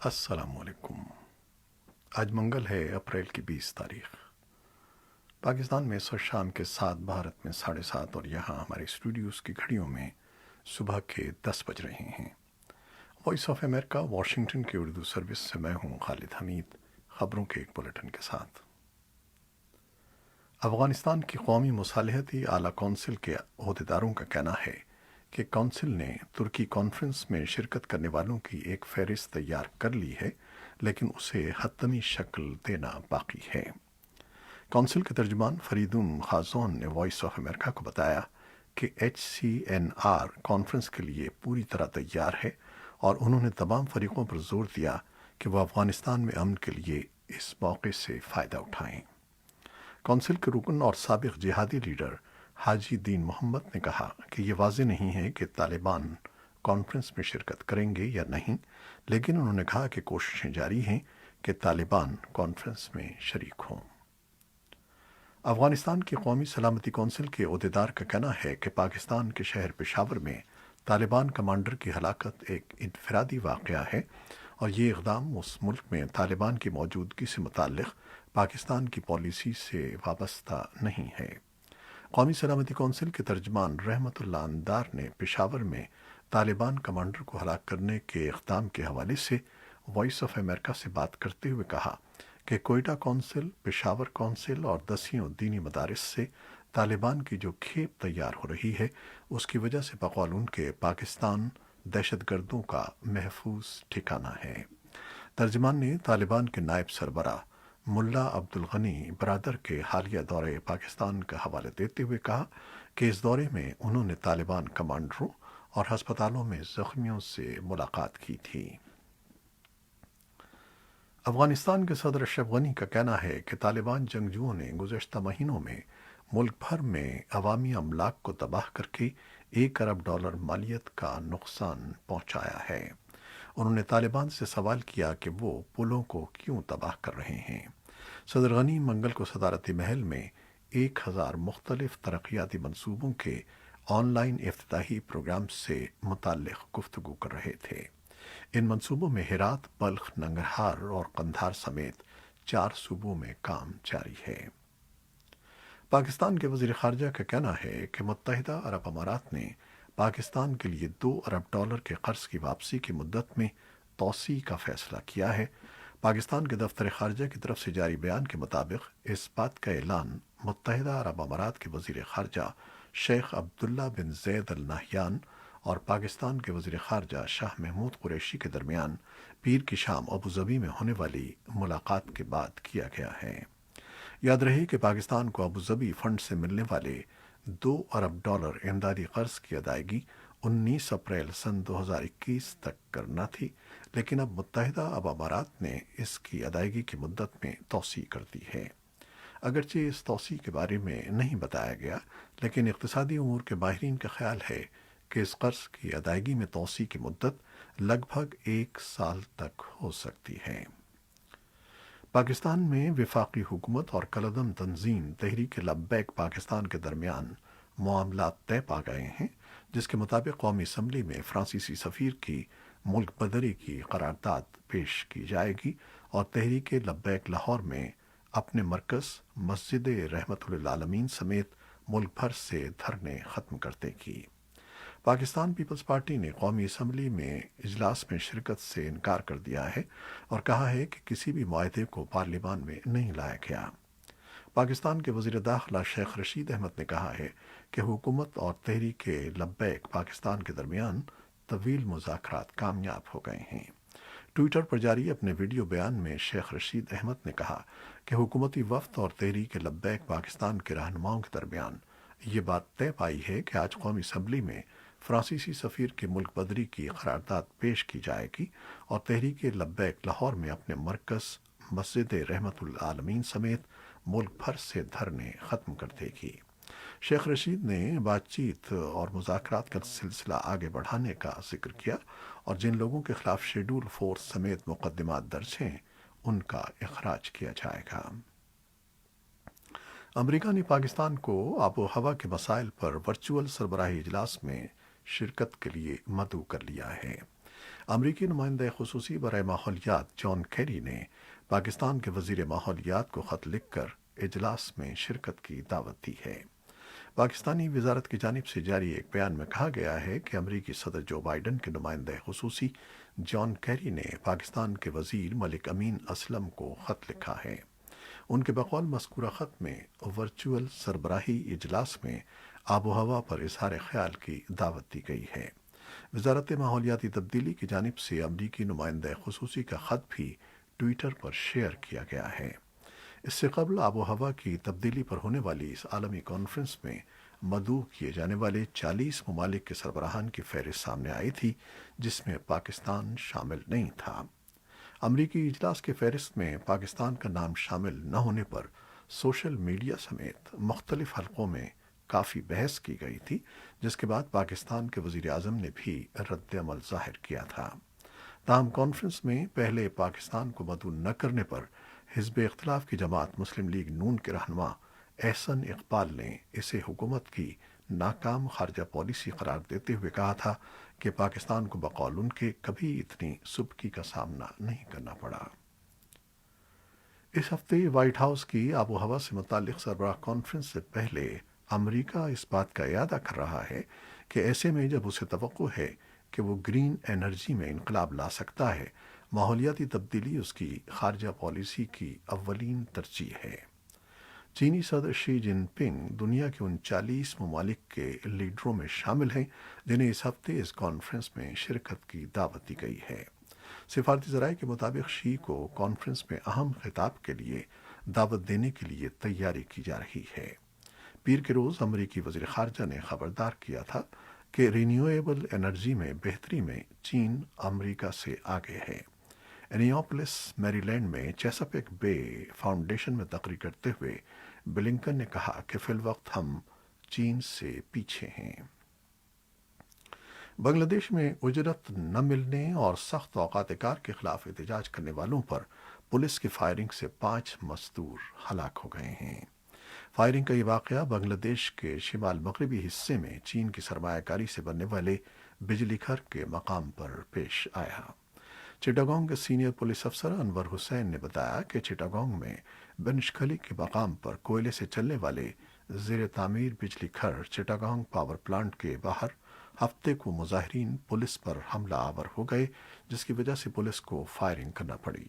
السلام علیکم۔ آج منگل ہے، اپریل کی 20 تاریخ۔ پاکستان میں اس وقت شام کے 7، بھارت میں 7:30، اور یہاں ہمارے اسٹوڈیوز کی گھڑیوں میں صبح کے 10 بج رہے ہیں۔ وائس آف امریکہ واشنگٹن کی اردو سروس سے میں ہوں خالد حمید، خبروں کے ایک بلیٹن کے ساتھ۔ افغانستان کی قومی مصالحتی اعلیٰ کونسل کے عہدیداروں کا کہنا ہے کہ کونسل نے ترکی کانفرنس میں شرکت کرنے والوں کی ایک فہرست تیار کر لی ہے، لیکن اسے حتمی شکل دینا باقی ہے۔ کونسل کے ترجمان فریدون خازون نے وائس آف امریکہ کو بتایا کہ HCNR کانفرنس کے لیے پوری طرح تیار ہے، اور انہوں نے تمام فریقوں پر زور دیا کہ وہ افغانستان میں امن کے لیے اس موقع سے فائدہ اٹھائیں۔ کونسل کے رکن اور سابق جہادی لیڈر حاجی دین محمد نے کہا کہ یہ واضح نہیں ہے کہ طالبان کانفرنس میں شرکت کریں گے یا نہیں، لیکن انہوں نے کہا کہ کوششیں جاری ہیں کہ طالبان کانفرنس میں شریک ہوں۔ افغانستان کی قومی سلامتی کونسل کے عہدیدار کا کہنا ہے کہ پاکستان کے شہر پشاور میں طالبان کمانڈر کی ہلاکت ایک انفرادی واقعہ ہے، اور یہ اقدام اس ملک میں طالبان کی موجودگی سے متعلق پاکستان کی پالیسی سے وابستہ نہیں ہے۔ قومی سلامتی کونسل کے ترجمان رحمت اللہ اندار نے پشاور میں طالبان کمانڈر کو ہلاک کرنے کے اقدام کے حوالے سے وائس آف امریکہ سے بات کرتے ہوئے کہا کہ کوئٹہ کونسل، پشاور کونسل اور 10 دینی مدارس سے طالبان کی جو کھیپ تیار ہو رہی ہے، اس کی وجہ سے بقول ان کے پاکستان دہشت گردوں کا محفوظ ٹھکانہ ہے۔ ترجمان نے طالبان کے نائب سربراہ ملا عبد الغنی برادر کے حالیہ دورے پاکستان کا حوالہ دیتے ہوئے کہا کہ اس دورے میں انہوں نے طالبان کمانڈروں اور ہسپتالوں میں زخمیوں سے ملاقات کی تھی۔ افغانستان کے صدر اشرف غنی کا کہنا ہے کہ طالبان جنگجوؤں نے گزشتہ مہینوں میں ملک بھر میں عوامی املاک کو تباہ کر کے $1 ارب مالیت کا نقصان پہنچایا ہے۔ انہوں نے طالبان سے سوال کیا کہ وہ پلوں کو کیوں تباہ کر رہے ہیں۔ صدر غنی منگل کو صدارتی محل میں 1000 مختلف ترقیاتی منصوبوں کے آن لائن افتتاحی پروگرام سے متعلق گفتگو کر رہے تھے۔ ان منصوبوں میں ہرات، بلخ، ننگرہار اور قندھار سمیت 4 صوبوں میں کام جاری ہے۔ پاکستان کے وزیر خارجہ کا کہنا ہے کہ متحدہ عرب امارات نے پاکستان کے لیے $2 ارب کے قرض کی واپسی کی مدت میں توسیع کا فیصلہ کیا ہے۔ پاکستان کے دفتر خارجہ کی طرف سے جاری بیان کے مطابق اس بات کا اعلان متحدہ عرب امارات کے وزیر خارجہ شیخ عبداللہ بن زید ال نہیان اور پاکستان کے وزیر خارجہ شاہ محمود قریشی کے درمیان پیر کی شام ابوظبی میں ہونے والی ملاقات کے بعد کیا گیا ہے۔ یاد رہے کہ پاکستان کو ابوظبی فنڈ سے ملنے والے $2 ارب امدادی قرض کی ادائیگی 19 اپریل سن 2021 تک کرنا تھی، لیکن اب متحدہ عرب امارات نے اس کی ادائیگی کی مدت میں توسیع کر دی ہے۔ اگرچہ اس توسیع کے بارے میں نہیں بتایا گیا، لیکن اقتصادی امور کے ماہرین کا خیال ہے کہ اس قرض کی ادائیگی میں توسیع کی مدت لگ بھگ 1 سال تک ہو سکتی ہے۔ پاکستان میں وفاقی حکومت اور کالعدم تنظیم تحریک لبیک پاکستان کے درمیان معاملات طے پا گئے ہیں، جس کے مطابق قومی اسمبلی میں فرانسیسی سفیر کی ملک بدری کی قرارداد پیش کی جائے گی، اور تحریک لبیک لاہور میں اپنے مرکز مسجد رحمت للعالمین سمیت ملک بھر سے دھرنے ختم کر دے گی۔ پاکستان پیپلز پارٹی نے قومی اسمبلی میں اجلاس میں شرکت سے انکار کر دیا ہے اور کہا ہے کہ کسی بھی معاہدے کو پارلیمان میں نہیں لایا گیا۔ پاکستان کے وزیر داخلہ شیخ رشید احمد نے کہا ہے کہ حکومت اور تحریک لبیک پاکستان کے درمیان طویل مذاکرات کامیاب ہو گئے ہیں۔ ٹویٹر پر جاری اپنے ویڈیو بیان میں شیخ رشید احمد نے کہا کہ حکومتی وفد اور تحریک لبیک پاکستان کے رہنماؤں کے درمیان یہ بات طے پائی ہے کہ آج قومی اسمبلی میں فرانسیسی سفیر کی ملک بدری کی قرارداد پیش کی جائے گی، اور تحریک لبیک لاہور میں اپنے مرکز مسجد رحمت للعالمین سمیت ملک بھر سے دھرنے ختم کر دے گی۔ شیخ رشید نے بات چیت اور مذاکرات کا سلسلہ آگے بڑھانے کا ذکر کیا، اور جن لوگوں کے خلاف شیڈول فورس سمیت مقدمات درج ہیں ان کا اخراج کیا جائے گا۔ امریکہ نے پاکستان کو آب و ہوا کے مسائل پر ورچوئل سربراہی اجلاس میں شرکت کے لیے مدعو کر لیا ہے۔ امریکی نمائندہ خصوصی برائے ماحولیات جان کیری نے پاکستان کے وزیر ماحولیات کو خط لکھ کر اجلاس میں شرکت کی دعوت دی ہے۔ پاکستانی وزارت کی جانب سے جاری ایک بیان میں کہا گیا ہے کہ امریکی صدر جو بائیڈن کے نمائندہ خصوصی جان کیری نے پاکستان کے وزیر ملک امین اسلم کو خط لکھا ہے۔ ان کے بقول مذکورہ خط میں ورچوئل سربراہی اجلاس میں آب و ہوا پر اظہار خیال کی دعوت دی گئی ہے۔ وزارت ماحولیاتی تبدیلی کی جانب سے امریکی نمائندہ خصوصی کا خط بھی ٹویٹر پر شیئر کیا گیا ہے۔ اس سے قبل آب و ہوا کی تبدیلی پر ہونے والی اس عالمی کانفرنس میں مدعو کیے جانے والے 40 ممالک کے سربراہان کی فہرست سامنے آئی تھی، جس میں پاکستان شامل نہیں تھا۔ امریکی اجلاس کی فہرست میں پاکستان کا نام شامل نہ ہونے پر سوشل میڈیا سمیت مختلف حلقوں میں کافی بحث کی گئی تھی، جس کے بعد پاکستان کے وزیر اعظم نے بھی رد عمل ظاہر کیا تھا۔ تاہم کانفرنس میں پہلے پاکستان کو مدعو نہ کرنے پر حزب اختلاف کی جماعت مسلم لیگ نون کے رہنما احسن اقبال نے اسے حکومت کی ناکام خارجہ پالیسی قرار دیتے ہوئے کہا تھا کہ پاکستان کو بقول ان کے کبھی اتنی سبکی کا سامنا نہیں کرنا پڑا۔ اس ہفتے وائٹ ہاؤس کی آب و ہوا سے متعلق سربراہ کانفرنس سے پہلے امریکہ اس بات کا اعادہ کر رہا ہے کہ ایسے میں جب اسے توقع ہے کہ وہ گرین انرجی میں انقلاب لا سکتا ہے، ماحولیاتی تبدیلی اس کی خارجہ پالیسی کی اولین ترجیح ہے۔ چینی صدر شی جن پنگ دنیا کے ان 40 ممالک کے لیڈروں میں شامل ہیں جنہیں اس ہفتے اس کانفرنس میں شرکت کی دعوت دی گئی ہے۔ سفارتی ذرائع کے مطابق شی کو کانفرنس میں اہم خطاب کے لیے دعوت دینے کے لیے تیاری کی جا رہی ہے۔ پیر کے روز امریکی وزیر خارجہ نے خبردار کیا تھا کہ رینیویبل انرجی میں بہتری میں چین امریکہ سے آگے ہے۔ انیاپولس میری لینڈ میں چیساپیک بے فاؤنڈیشن میں تقریر کرتے ہوئے بلنکن نے کہا کہ فی الوقت ہم چین سے پیچھے ہیں۔ بنگلہ دیش میں اجرت نہ ملنے اور سخت اوقات کار کے خلاف احتجاج کرنے والوں پر پولیس کی فائرنگ سے 5 مزدور ہلاک ہو گئے ہیں۔ فائرنگ کا یہ واقعہ بنگلہ دیش کے شمال مغربی حصے میں چین کی سرمایہ کاری سے بننے والے بجلی گھر کے مقام پر پیش آیا۔ چٹاگانگ کے سینئر پولیس افسر انور حسین نے بتایا کہ چٹاگانگ میں بنشکلی کے مقام پر کوئلے سے چلنے والے زیر تعمیر بجلی گھر چٹاگانگ پاور پلانٹ کے باہر ہفتے کو مظاہرین پولیس پر حملہ آور ہو گئے، جس کی وجہ سے پولیس کو فائرنگ کرنا پڑی۔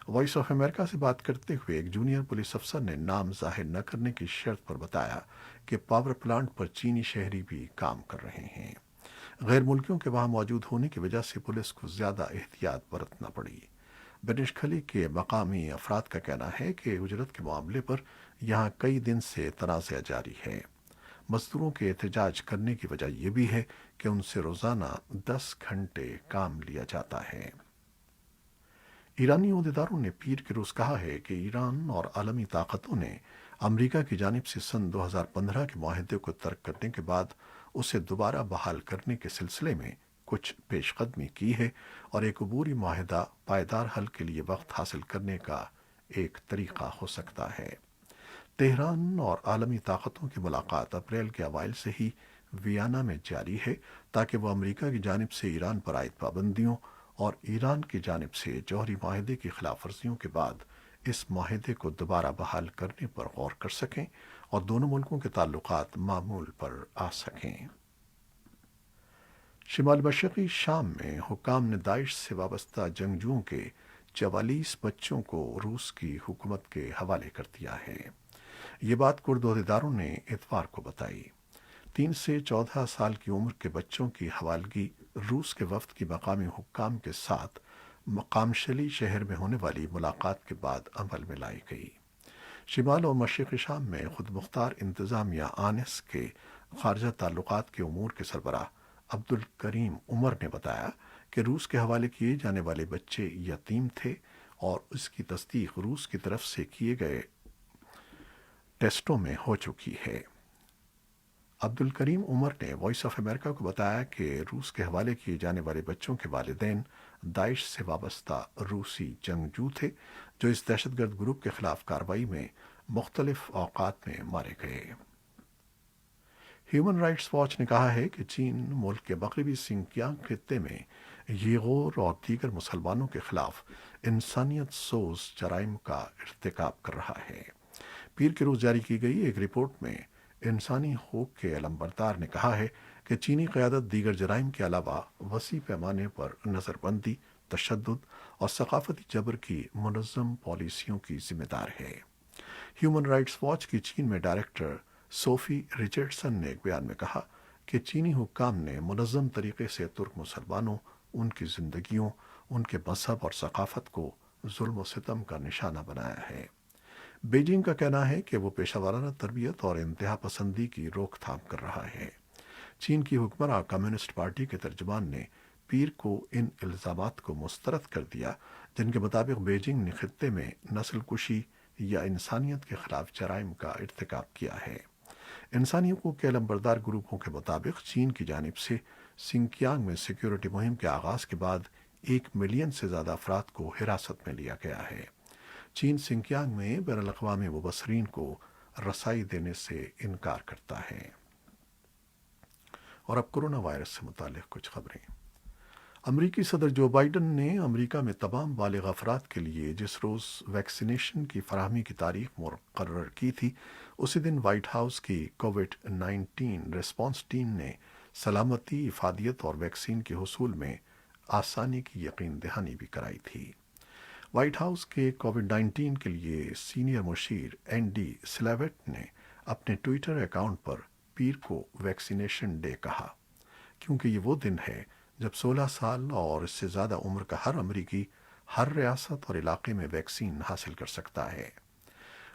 وائس آف امریکہ سے بات کرتے ہوئے ایک جونیئر پولیس افسر نے نام ظاہر نہ کرنے کی شرط پر بتایا کہ پاور پلانٹ پر چینی شہری بھی کام کر رہے ہیں۔ غیر ملکیوں کے وہاں موجود ہونے کی وجہ سے پولیس کو زیادہ احتیاط برتنا پڑی۔ بنشکلی کے مقامی افراد کا کہنا ہے کہ اجرت کے معاملے پر یہاں کئی دن سے تنازع جاری ہے۔ مزدوروں کے احتجاج کرنے کی وجہ یہ بھی ہے کہ ان سے روزانہ 10 گھنٹے کام لیا جاتا ہے۔ ایرانی عہدیداروں نے پیر کے روز کہا ہے کہ ایران اور عالمی طاقتوں نے امریکہ کی جانب سے سن 2015 کے معاہدے کو ترک کرنے کے بعد اسے دوبارہ بحال کرنے کے سلسلے میں کچھ پیش قدمی کی ہے اور ایک عبوری معاہدہ پائیدار حل کے لیے وقت حاصل کرنے کا ایک طریقہ ہو سکتا ہے۔ تہران اور عالمی طاقتوں کی ملاقات اپریل کے اوائل سے ہی ویانا میں جاری ہے تاکہ وہ امریکہ کی جانب سے ایران پر عائد پابندیوں اور ایران کی جانب سے جوہری معاہدے کی خلاف ورزیوں کے بعد اس معاہدے کو دوبارہ بحال کرنے پر غور کر سکیں اور دونوں ملکوں کے تعلقات معمول پر آ سکیں۔ شمال مشرقی شام میں حکام نے داعش سے وابستہ جنگجوؤں کے 44 بچوں کو روس کی حکومت کے حوالے کر دیا ہے۔ یہ بات کرد عہدیداروں نے اتوار کو بتائی۔ 3 سے 14 سال کی عمر کے بچوں کی حوالگی روس کے وفد کی مقامی حکام کے ساتھ مقام شلی شہر میں ہونے والی ملاقات کے بعد عمل میں لائی گئی۔ شمال اور مشرقی شام میں خود مختار انتظامیہ آنس کے خارجہ تعلقات کے امور کے سربراہ عبد الکریم عمر نے بتایا کہ روس کے حوالے کیے جانے والے بچے یتیم تھے اور اس کی تصدیق روس کی طرف سے کیے گئے ٹیسٹوں میں ہو چکی ہے۔ عبد الکریم عمر نے وائس آف امریکہ کو بتایا کہ روس کے حوالے کیے جانے والے بچوں کے والدین داعش سے وابستہ روسی جنگجو تھے جو اس دہشت گرد گروپ کے خلاف کارروائی میں مختلف اوقات میں مارے گئے۔ ہیومن رائٹس واچ نے کہا ہے کہ چین ملک کے مغربی سنکیانگ خطے میں یہ غور اور دیگر مسلمانوں کے خلاف انسانیت سوز جرائم کا ارتکاب کر رہا ہے۔ پیر کے روز جاری کی گئی ایک رپورٹ میں انسانی حقوق کے علمبردار نے کہا ہے کہ چینی قیادت دیگر جرائم کے علاوہ وسیع پیمانے پر نظر بندی، تشدد اور ثقافتی جبر کی منظم پالیسیوں کی ذمہ دار ہے۔ ہیومن رائٹس واچ کی چین میں ڈائریکٹر صوفی رچرڈسن نے ایک بیان میں کہا کہ چینی حکام نے منظم طریقے سے ترک مسلمانوں، ان کی زندگیوں، ان کے مذہب اور ثقافت کو ظلم و ستم کا نشانہ بنایا ہے۔ بیجنگ کا کہنا ہے کہ وہ پیشہ ورانہ تربیت اور انتہا پسندی کی روک تھام کر رہا ہے۔ چین کی حکمراں کمیونسٹ پارٹی کے ترجمان نے پیر کو ان الزامات کو مسترد کر دیا جن کے مطابق بیجنگ نے خطے میں نسل کشی یا انسانیت کے خلاف جرائم کا ارتکاب کیا ہے۔ انسانی حقوق کے علمبردار گروپوں کے مطابق چین کی جانب سے سنکیانگ میں سیکیورٹی مہم کے آغاز کے بعد 1 ملین سے زیادہ افراد کو حراست میں لیا گیا ہے۔ چین سنکیانگ میں بین الاقوامی مبصرین کو رسائی دینے سے انکار کرتا ہے۔ اور اب کورونا وائرس سے متعلق کچھ خبریں۔ امریکی صدر جو بائیڈن نے امریکا میں تمام بالغ افراد کے لیے جس روز ویکسینیشن کی فراہمی کی تاریخ مقرر کی تھی، اسی دن وائٹ ہاؤس کی کووڈ-19 ریسپانس ٹیم نے سلامتی، افادیت اور ویکسین کے حصول میں آسانی کی یقین دہانی بھی کرائی تھی۔ وائٹ ہاؤس کے کووڈ-19 کے لیے سینئر مشیر اینڈی سلیوٹ نے اپنے ٹویٹر اکاؤنٹ پر پیر کو ویکسینیشن ڈے کہا، کیونکہ یہ وہ دن ہے جب 16 سال اور اس سے زیادہ عمر کا ہر امریکی ہر ریاست اور علاقے میں ویکسین حاصل کر سکتا ہے۔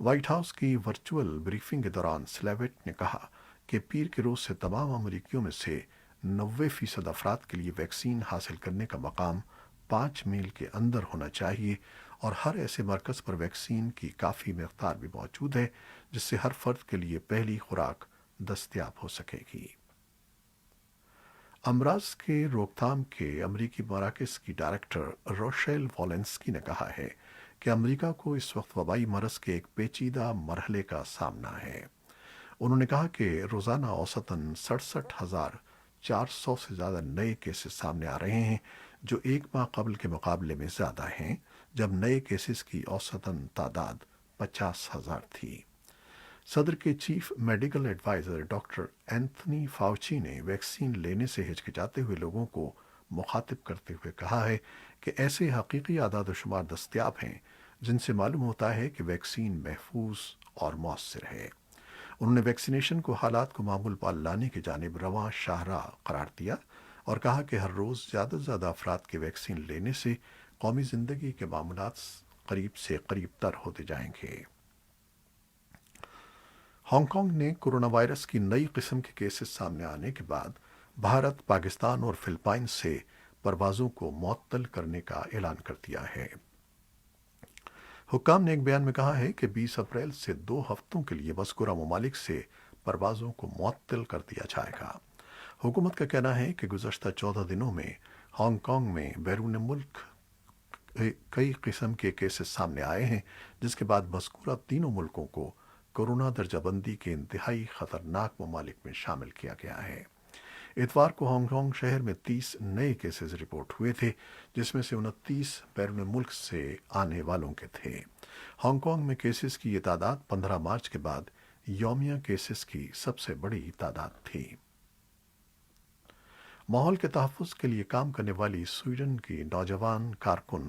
وائٹ ہاؤس کی ورچوئل بریفنگ کے دوران سلیوٹ نے کہا کہ پیر کے روز سے تمام امریکیوں میں سے 90% افراد کے لیے ویکسین حاصل کرنے کا مقام 5 میل کے اندر ہونا چاہیے، اور ہر ایسے مرکز پر ویکسین کی کافی مقدار بھی موجود ہے جس سے ہر فرد کے لیے پہلی خوراک دستیاب ہو سکے گی۔ امراض کے روک تھام کے امریکی مراکز کی ڈائریکٹر روشیل والنسکی نے کہا ہے کہ امریکہ کو اس وقت وبائی مرض کے ایک پیچیدہ مرحلے کا سامنا ہے۔ انہوں نے کہا کہ روزانہ اوسطاً 67,400 سے زیادہ نئے کیسز سامنے آ رہے ہیں، جو ایک ماہ قبل کے مقابلے میں زیادہ ہیں جب نئے کیسز کی اوسطاً تعداد 50,000 تھی۔ صدر کے chief medical adviser doctor Anthony Fauci نے ویکسین لینے سے ہچکچاتے ہوئے لوگوں کو مخاطب کرتے ہوئے کہا ہے کہ ایسے حقیقی اعداد و شمار دستیاب ہیں جن سے معلوم ہوتا ہے کہ ویکسین محفوظ اور مؤثر ہے۔ انہوں نے ویکسینیشن کو حالات کو معمول پر لانے کی جانب رواں شاہراہ قرار دیا اور کہا کہ ہر روز زیادہ سے زیادہ افراد کے ویکسین لینے سے قومی زندگی کے معاملات قریب سے قریب تر ہوتے جائیں گے۔ ہانگ کانگ نے کورونا وائرس کی نئی قسم کے کیسز سامنے آنے کے بعد بھارت، پاکستان اور فلپائن سے پروازوں کو معطل کرنے کا اعلان کر دیا ہے۔ حکام نے ایک بیان میں کہا ہے کہ 20 اپریل سے 2 ہفتوں کے لیے مذکورہ ممالک سے پروازوں کو معطل کر دیا جائے گا۔ حکومت کا کہنا ہے کہ گزشتہ 14 دنوں میں ہانگ کانگ میں بیرون ملک کئی قسم کے کیسز سامنے آئے ہیں، جس کے بعد مذکورہ تینوں ملکوں کو کورونا درجہ بندی کے انتہائی خطرناک ممالک میں شامل کیا گیا ہے۔ اتوار کو ہانگ کانگ شہر میں 30 نئے کیسز رپورٹ ہوئے تھے، جس میں سے 29 بیرون ملک سے آنے والوں کے تھے۔ ہانگ کانگ میں کیسز کی یہ تعداد 15 مارچ کے بعد یومیہ کیسز کی سب سے بڑی تعداد تھی۔ ماحول کے تحفظ کے لیے کام کرنے والی سویڈن کی نوجوان کارکن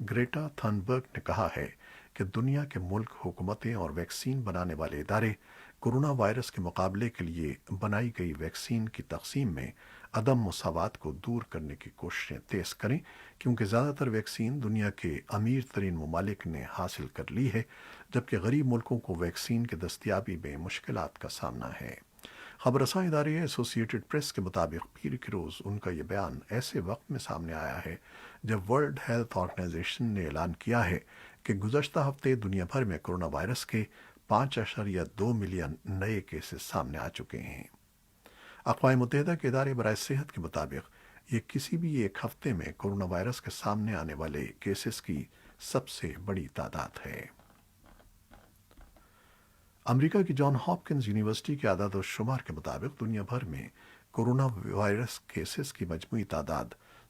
گریٹا تھنبرگ نے کہا ہے کہ دنیا کے ملک، حکومتیں اور ویکسین بنانے والے ادارے کورونا وائرس کے مقابلے کے لیے بنائی گئی ویکسین کی تقسیم میں عدم مساوات کو دور کرنے کی کوششیں تیز کریں، کیونکہ زیادہ تر ویکسین دنیا کے امیر ترین ممالک نے حاصل کر لی ہے، جبکہ غریب ملکوں کو ویکسین کی دستیابی میں مشکلات کا سامنا ہے۔ خبر رساں ادارے ایسوسی ایٹڈ پریس کے مطابق پیر کے روز ان کا یہ بیان ایسے وقت میں سامنے آیا ہے جب ورلڈ ہیلتھ آرگنائزیشن نے اعلان کیا ہے کہ گزشتہ ہفتے دنیا بھر میں کورونا وائرس کے 5.2 ملین نئے کیسز سامنے آ چکے ہیں۔ اقوام متحدہ کے ادارے برائے صحت کے مطابق یہ کسی بھی ایک ہفتے میں کورونا وائرس کے سامنے آنے والے کیسز کی سب سے بڑی تعداد ہے۔ امریکہ کی جان ہاپکنز یونیورسٹی کے اعداد و شمار کے مطابق دنیا بھر میں کورونا وائرس کیسز کی مجموعی تعداد